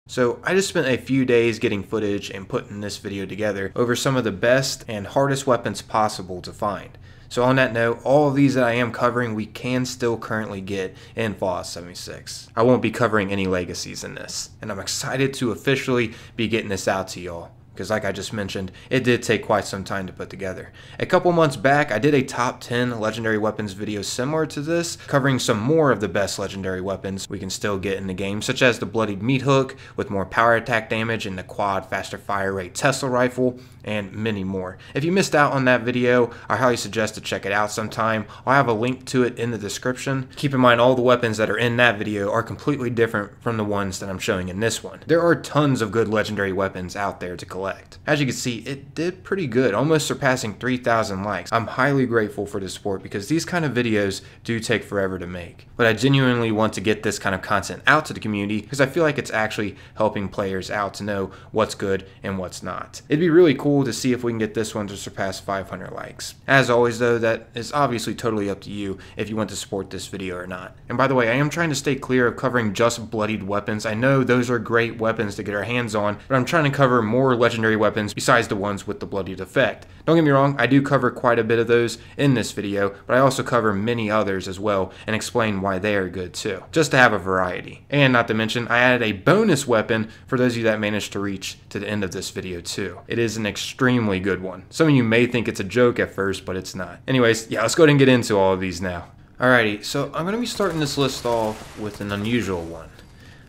So I just spent a few days getting footage and putting this video together over some of the best and hardest weapons possible to find. So on that note, all of these that I am covering we can still currently get in Fallout 76. I won't be covering any legacies in this, and I'm excited to officially be getting this out to y'all. Because like I just mentioned, it did take quite some time to put together. A couple months back, I did a top 10 legendary weapons video similar to this, covering some more of the best legendary weapons we can still get in the game, such as the bloodied meat hook with more power attack damage and the quad faster fire rate Tesla rifle, and many more. If you missed out on that video, I highly suggest to check it out sometime. I'll have a link to it in the description. Keep in mind all the weapons that are in that video are completely different from the ones that I'm showing in this one. There are tons of good legendary weapons out there to collect. As you can see, it did pretty good, almost surpassing 3,000 likes. I'm highly grateful for the support because these kind of videos do take forever to make. But I genuinely want to get this kind of content out to the community because I feel like it's actually helping players out to know what's good and what's not. It'd be really cool to see if we can get this one to surpass 500 likes. As always though, that is obviously totally up to you if you want to support this video or not. And by the way, I am trying to stay clear of covering just bloodied weapons. I know those are great weapons to get our hands on, but I'm trying to cover more legendary weapons besides the ones with the bloodied effect. Don't get me wrong, I do cover quite a bit of those in this video, but I also cover many others as well and explain why they are good too, just to have a variety. And not to mention, I added a bonus weapon for those of you that managed to reach to the end of this video too. It is an extremely good one. Some of you may think it's a joke at first, but it's not. Anyways, yeah, let's go ahead and get into all of these now. Alrighty, so I'm going to be starting this list off with an unusual one.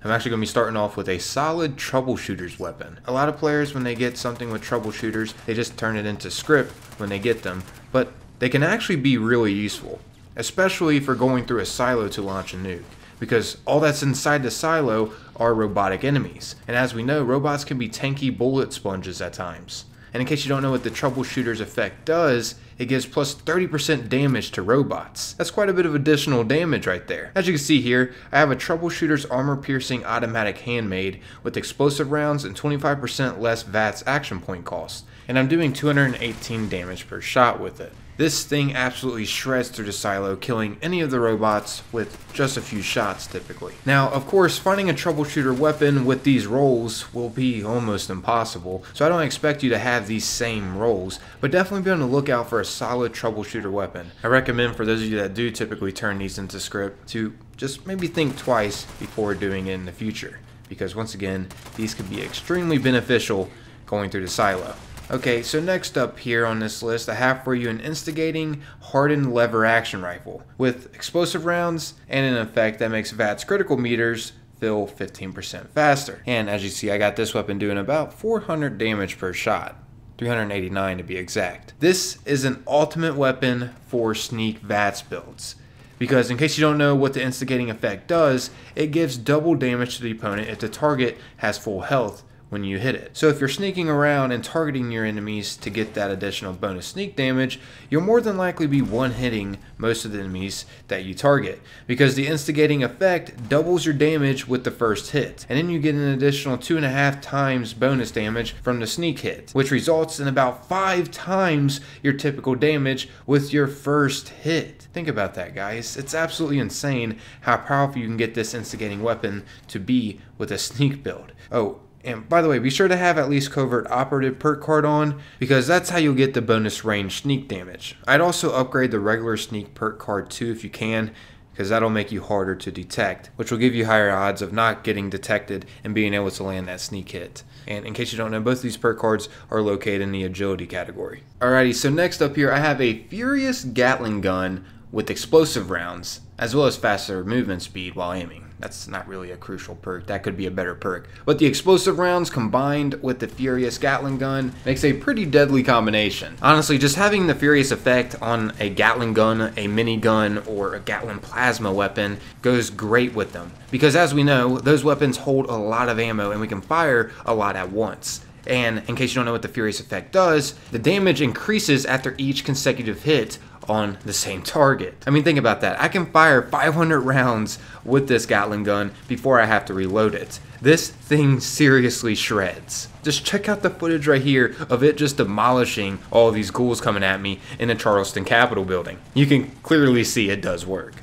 I'm actually going to be starting off with a solid Troubleshooters weapon. A lot of players, when they get something with Troubleshooters, they just turn it into script when they get them, but they can actually be really useful, especially for going through a silo to launch a nuke, because all that's inside the silo are robotic enemies, and as we know, robots can be tanky bullet sponges at times. And in case you don't know what the Troubleshooters effect does, it gives plus 30% damage to robots. That's quite a bit of additional damage right there. As you can see here, I have a Troubleshooters armor-piercing automatic handmade with explosive rounds and 25% less VATS action point cost. And I'm doing 218 damage per shot with it. This thing absolutely shreds through the silo, killing any of the robots with just a few shots typically. Now, of course, finding a Troubleshooter weapon with these rolls will be almost impossible, so I don't expect you to have these same rolls, but definitely be on the lookout for a solid Troubleshooter weapon. I recommend for those of you that do typically turn these into script to just maybe think twice before doing it in the future, because once again, these could be extremely beneficial going through the silo. Okay, so next up here on this list, I have for you an Instigating hardened lever action rifle with explosive rounds and an effect that makes VATS critical meters fill 15% faster. And as you see, I got this weapon doing about 400 damage per shot. 389 to be exact. This is an ultimate weapon for sneak VATS builds, because in case you don't know what the Instigating effect does, it gives double damage to the opponent if the target has full health when you hit it. So if you're sneaking around and targeting your enemies to get that additional bonus sneak damage, you'll more than likely be one-hitting most of the enemies that you target, because the Instigating effect doubles your damage with the first hit, and then you get an additional 2.5 times bonus damage from the sneak hit, which results in about 5 times your typical damage with your first hit. Think about that, guys. It's absolutely insane how powerful you can get this Instigating weapon to be with a sneak build. Oh, and by the way, be sure to have at least Covert Operative perk card on, because that's how you'll get the bonus range sneak damage. I'd also upgrade the regular sneak perk card too if you can, because that'll make you harder to detect, which will give you higher odds of not getting detected and being able to land that sneak hit. And in case you don't know, both of these perk cards are located in the agility category. Alrighty, so next up here I have a Furious Gatling gun with explosive rounds, as well as faster movement speed while aiming. That's not really a crucial perk, that could be a better perk. But the explosive rounds combined with the Furious Gatling gun makes a pretty deadly combination. Honestly, just having the Furious effect on a Gatling gun, a minigun, or a Gatlin plasma weapon goes great with them. Because as we know, those weapons hold a lot of ammo and we can fire a lot at once. And in case you don't know what the Furious effect does, the damage increases after each consecutive hit on the same target. I mean, think about that. I can fire 500 rounds with this Gatling gun before I have to reload it. This thing seriously shreds. Just check out the footage right here of it just demolishing all these ghouls coming at me in the Charleston Capitol building. You can clearly see it does work.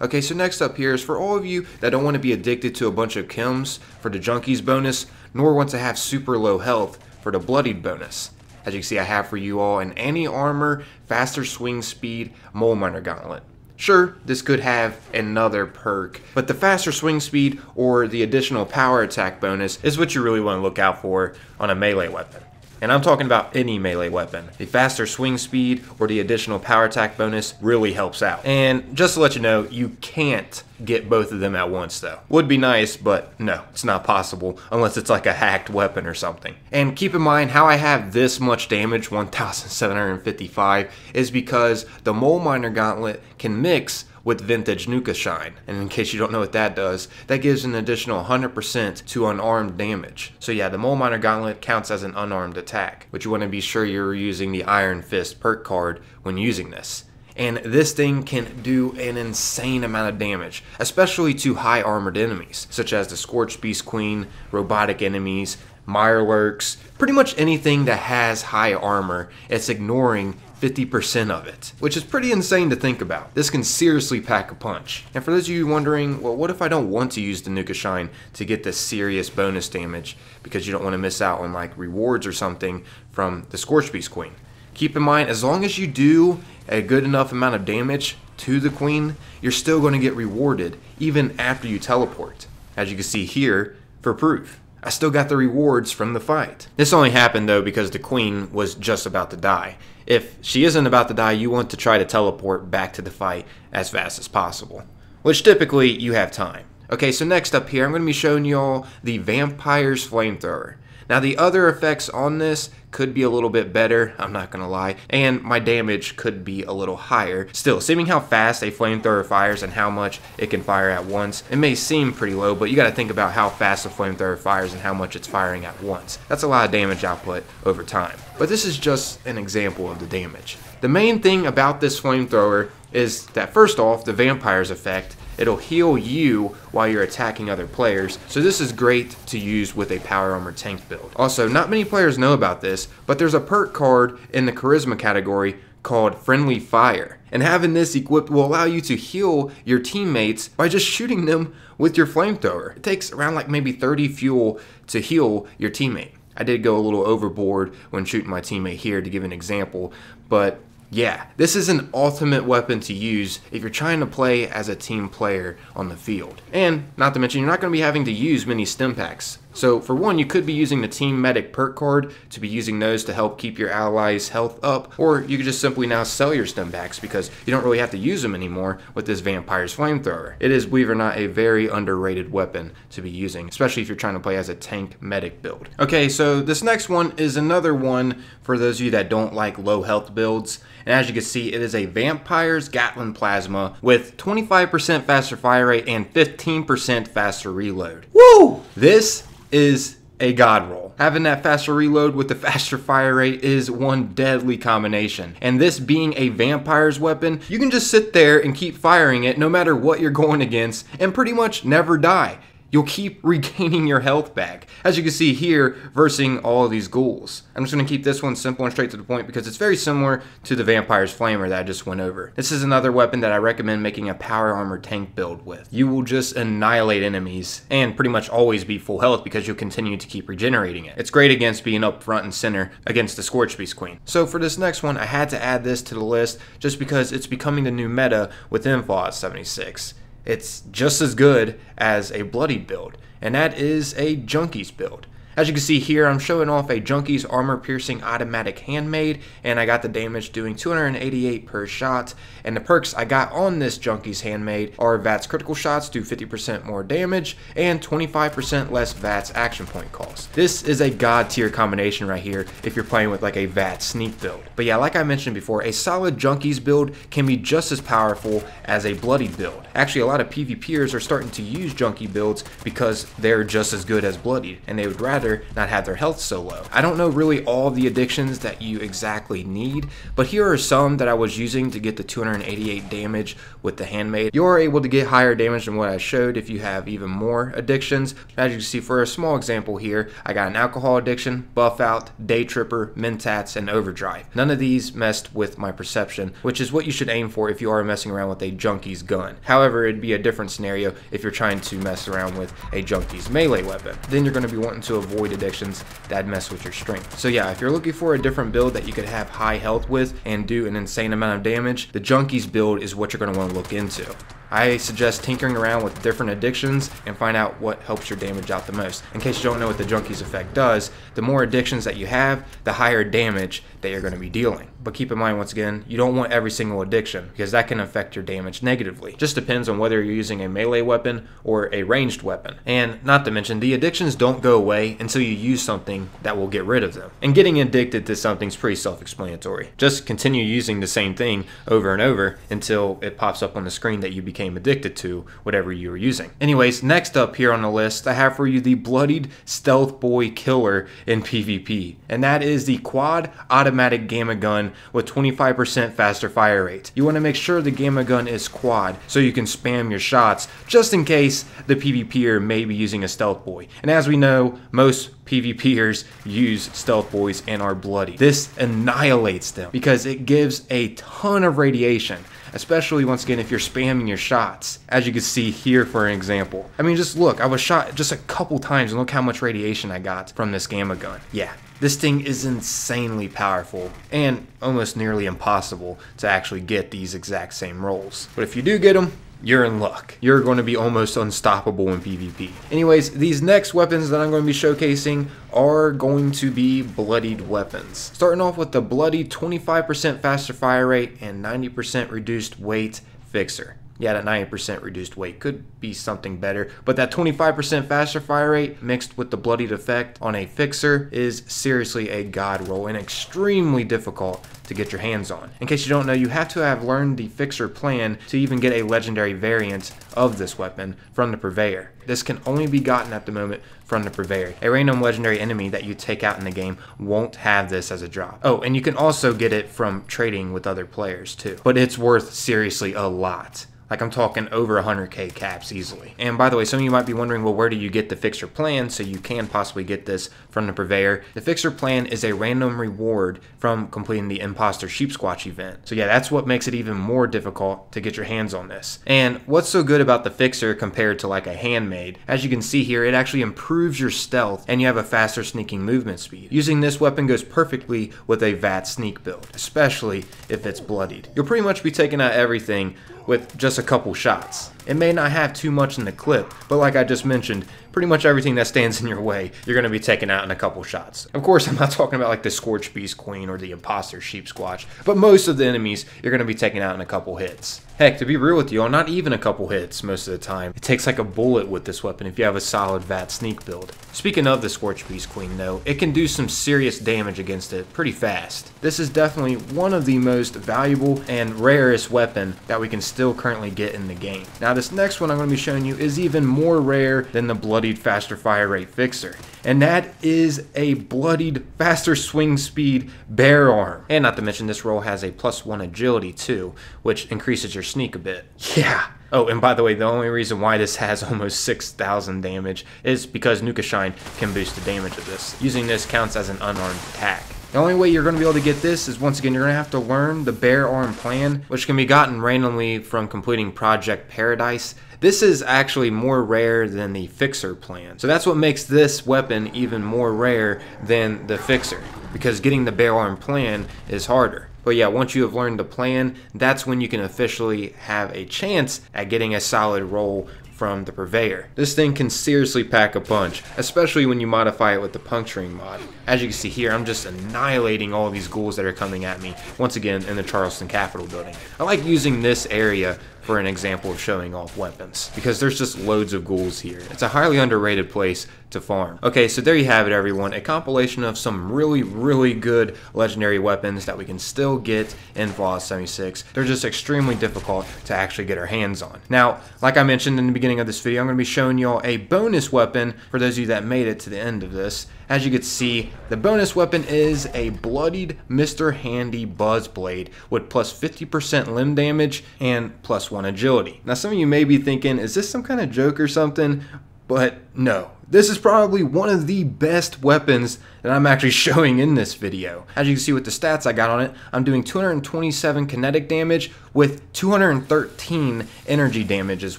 Okay, so next up here is for all of you that don't want to be addicted to a bunch of chems for the junkies bonus, nor want to have super low health for the bloodied bonus. As you can see, I have for you all an anti-armor, faster swing speed, mole miner gauntlet. Sure, this could have another perk, but the faster swing speed or the additional power attack bonus is what you really want to look out for on a melee weapon. And I'm talking about any melee weapon. The faster swing speed or the additional power attack bonus really helps out. And just to let you know, you can't get both of them at once though. Would be nice, but no, it's not possible unless it's like a hacked weapon or something. And keep in mind how I have this much damage, 1755, is because the mole miner gauntlet can mix with vintage Nuka Shine. And in case you don't know what that does, that gives an additional 100% to unarmed damage. So yeah, the mole miner gauntlet counts as an unarmed attack, but you want to be sure you're using the Iron Fist perk card when using this. And this thing can do an insane amount of damage, especially to high armored enemies, such as the Scorched Beast Queen, robotic enemies, Mirelurks, pretty much anything that has high armor. It's ignoring 50% of it, which is pretty insane to think about. This can seriously pack a punch. And for those of you wondering, well, what if I don't want to use the Nuka Shine to get this serious bonus damage because you don't want to miss out on like rewards or something from the Scorched Beast Queen? Keep in mind, as long as you do a good enough amount of damage to the Queen, you're still going to get rewarded even after you teleport. As you can see here, for proof, I still got the rewards from the fight. This only happened though because the Queen was just about to die. If she isn't about to die, you want to try to teleport back to the fight as fast as possible, which typically you have time. Okay, so next up here, I'm going to be showing you all the Vampire's Flamethrower. Now the other effects on this could be a little bit better, I'm not gonna lie, and my damage could be a little higher. Still, seeing how fast a flamethrower fires and how much it can fire at once, it may seem pretty low, but you gotta think about how fast a flamethrower fires and how much it's firing at once. That's a lot of damage output over time. But this is just an example of the damage. The main thing about this flamethrower is that first off, the vampire's effect, it'll heal you while you're attacking other players, so this is great to use with a power armor tank build. Also, not many players know about this, but there's a perk card in the charisma category called Friendly Fire, and having this equipped will allow you to heal your teammates by just shooting them with your flamethrower. It takes around like maybe 30 fuel to heal your teammate. I did go a little overboard when shooting my teammate here to give an example, but yeah, this is an ultimate weapon to use if you're trying to play as a team player on the field. And not to mention, you're not going to be having to use many stim packs. So for one, you could be using the Team Medic perk card to be using those to help keep your allies' health up, or you could just simply now sell your stim packs because you don't really have to use them anymore with this Vampire's Flamethrower. It is, believe it or not, a very underrated weapon to be using, especially if you're trying to play as a tank medic build. Okay, so this next one is another one for those of you that don't like low health builds. And as you can see, it is a Vampire's Gatlin Plasma with 25% faster fire rate and 15% faster reload. Woo! This is a god roll. Having that faster reload with the faster fire rate is one deadly combination. And this being a vampire's weapon, you can just sit there and keep firing it no matter what you're going against and pretty much never die. You'll keep regaining your health back. As you can see here, versing all of these ghouls. I'm just going to keep this one simple and straight to the point because it's very similar to the Vampire's Flamer that I just went over. This is another weapon that I recommend making a power armor tank build with. You will just annihilate enemies and pretty much always be full health because you'll continue to keep regenerating it. It's great against being up front and center against the Scorched Beast Queen. So for this next one, I had to add this to the list just because it's becoming the new meta within Fallout 76. It's just as good as a bloodied build, and that is a junkies build. As you can see here, I'm showing off a junkies armor piercing automatic handmade, and I got the damage doing 288 per shot. And the perks I got on this junkies handmade are VATS critical shots do 50% more damage and 25% less VATS action point cost. This is a god tier combination right here if you're playing with like a VATS sneak build. But yeah, like I mentioned before, a solid junkies build can be just as powerful as a bloodied build. Actually, a lot of PvPers are starting to use junkie builds because they're just as good as bloodied, and they would rather rather not have their health so low. I don't know really all the addictions that you exactly need, but here are some that I was using to get the 288 damage with the handmade. You are able to get higher damage than what I showed if you have even more addictions. As you can see, for a small example here, I got an alcohol addiction, buff out, day tripper, mentats, and overdrive. None of these messed with my perception, which is what you should aim for if you are messing around with a junkie's gun. However, it'd be a different scenario if you're trying to mess around with a junkie's melee weapon. Then you're going to be wanting to avoid addictions that mess with your strength. So yeah, if you're looking for a different build that you could have high health with and do an insane amount of damage, the junkie's build is what you're going to want to look into. I suggest tinkering around with different addictions and find out what helps your damage out the most. In case you don't know what the Junkies effect does, the more addictions that you have, the higher damage that you're going to be dealing. But keep in mind, once again, you don't want every single addiction because that can affect your damage negatively. Just depends on whether you're using a melee weapon or a ranged weapon. And not to mention, the addictions don't go away until you use something that will get rid of them. And getting addicted to something is pretty self-explanatory. Just continue using the same thing over and over until it pops up on the screen that you became addicted to whatever you were using. Anyways, next up here on the list, I have for you the bloodied stealth boy killer in PvP. And that is the quad automatic gamma gun with 25% faster fire rate. You want to make sure the gamma gun is quad so you can spam your shots just in case the PvPer may be using a stealth boy. And as we know, most PvPers use stealth boys and are bloody. This annihilates them because it gives a ton of radiation, especially once again if you're spamming your shots. As you can see here for an example. I mean, just look, I was shot just a couple times and look how much radiation I got from this gamma gun. Yeah, this thing is insanely powerful and almost nearly impossible to actually get these exact same rolls. But if you do get them, you're in luck. You're going to be almost unstoppable in PvP. Anyways, these next weapons that I'm going to be showcasing are going to be bloodied weapons. Starting off with the bloodied 25% faster fire rate and 90% reduced weight fixer. Yeah, that 90% reduced weight could be something better, but that 25% faster fire rate mixed with the bloodied effect on a fixer is seriously a god roll and extremely difficult to get your hands on. In case you don't know, you have to have learned the fixer plan to even get a legendary variant of this weapon from the purveyor. This can only be gotten at the moment from the purveyor. A random legendary enemy that you take out in the game won't have this as a drop. Oh, and you can also get it from trading with other players too, but it's worth seriously a lot. Like, I'm talking over 100k caps easily. And by the way, some of you might be wondering, well, where do you get the fixer plan so you can possibly get this from the purveyor? The fixer plan is a random reward from completing the imposter sheep squatch event. So yeah, that's what makes it even more difficult to get your hands on this. And what's so good about the fixer compared to like a handmade? As you can see here, it actually improves your stealth and you have a faster sneaking movement speed. Using this weapon goes perfectly with a VAT sneak build, especially if it's bloodied. You'll pretty much be taking out everything with just a couple shots. It may not have too much in the clip, but like I just mentioned, pretty much everything that stands in your way, you're going to be taking out in a couple shots. Of course, I'm not talking about like the Scorch Beast Queen or the Imposter Sheep Squatch, but most of the enemies you're going to be taking out in a couple hits. Heck, to be real with you, not even a couple hits most of the time. It takes like a bullet with this weapon if you have a solid VAT sneak build. Speaking of the Scorch Beast Queen though, it can do some serious damage against it pretty fast. This is definitely one of the most valuable and rarest weapon that we can still currently get in the game. Now this next one I'm going to be showing you is even more rare than the bloodied faster fire rate fixer. And that is a bloodied faster swing speed bear arm. And not to mention this roll has a +1 agility too, which increases your sneak a bit. Yeah. Oh, and by the way, the only reason why this has almost 6,000 damage is because Nuka Shine can boost the damage of this. Using this counts as an unarmed attack. The only way you're going to be able to get this is, once again, you're going to have to learn the bear arm plan, which can be gotten randomly from completing Project Paradise. This is actually more rare than the fixer plan. So that's what makes this weapon even more rare than the fixer, because getting the bear arm plan is harder. But yeah, once you have learned the plan, that's when you can officially have a chance at getting a solid roll from the purveyor. This thing can seriously pack a punch, especially when you modify it with the puncturing mod. As you can see here, I'm just annihilating all these ghouls that are coming at me, once again in the Charleston Capitol building. I like using this area for an example of showing off weapons, because there's just loads of ghouls here. It's a highly underrated place to farm. Okay, so there you have it, everyone. A compilation of some really good legendary weapons that we can still get in Fallout 76. They're just extremely difficult to actually get our hands on. Now, like I mentioned in the beginning of this video, I'm going to be showing y'all a bonus weapon for those of you that made it to the end of this. As you can see, the bonus weapon is a bloodied Mr. Handy Buzz Blade with plus 50% limb damage and plus 1 agility. Now, some of you may be thinking, is this some kind of joke or something? But no, this is probably one of the best weapons that I'm actually showing in this video. As you can see with the stats I got on it, I'm doing 227 kinetic damage with 213 energy damage as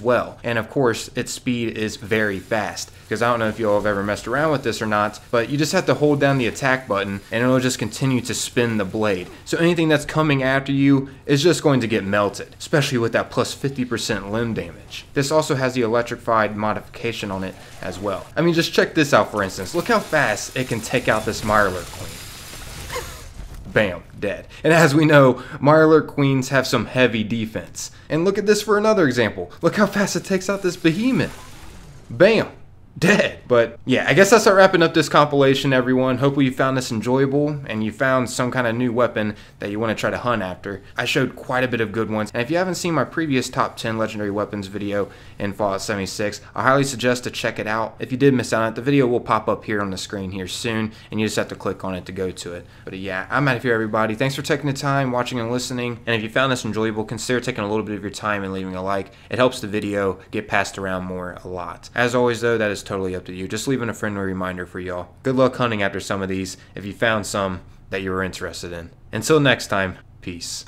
well. And of course, its speed is very fast, because I don't know if you all have ever messed around with this or not, but you just have to hold down the attack button and it'll just continue to spin the blade. So anything that's coming after you is just going to get melted, especially with that plus 50% limb damage. This also has the electrified modification on it as well. I mean, just check this out for instance. Look how fast it can take out this Mirelurk Queen. Bam, dead. And as we know, Mirelurk Queens have some heavy defense. And look at this for another example. Look how fast it takes out this behemoth. Bam, dead. But yeah, I guess that's our wrapping up this compilation, everyone. Hopefully you found this enjoyable and you found some kind of new weapon that you want to try to hunt after. I showed quite a bit of good ones, and if you haven't seen my previous top 10 legendary weapons video in Fallout 76, I highly suggest to check it out. If you did miss out on it, the video will pop up here on the screen here soon, and you just have to click on it to go to it. But yeah, I'm out of here, everybody. Thanks for taking the time watching and listening, and if you found this enjoyable, consider taking a little bit of your time and leaving a like. It helps the video get passed around more a lot. As always though, that is totally up to you. Just leaving a friendly reminder for y'all. Good luck hunting after some of these if you found some that you were interested in. Until next time, peace.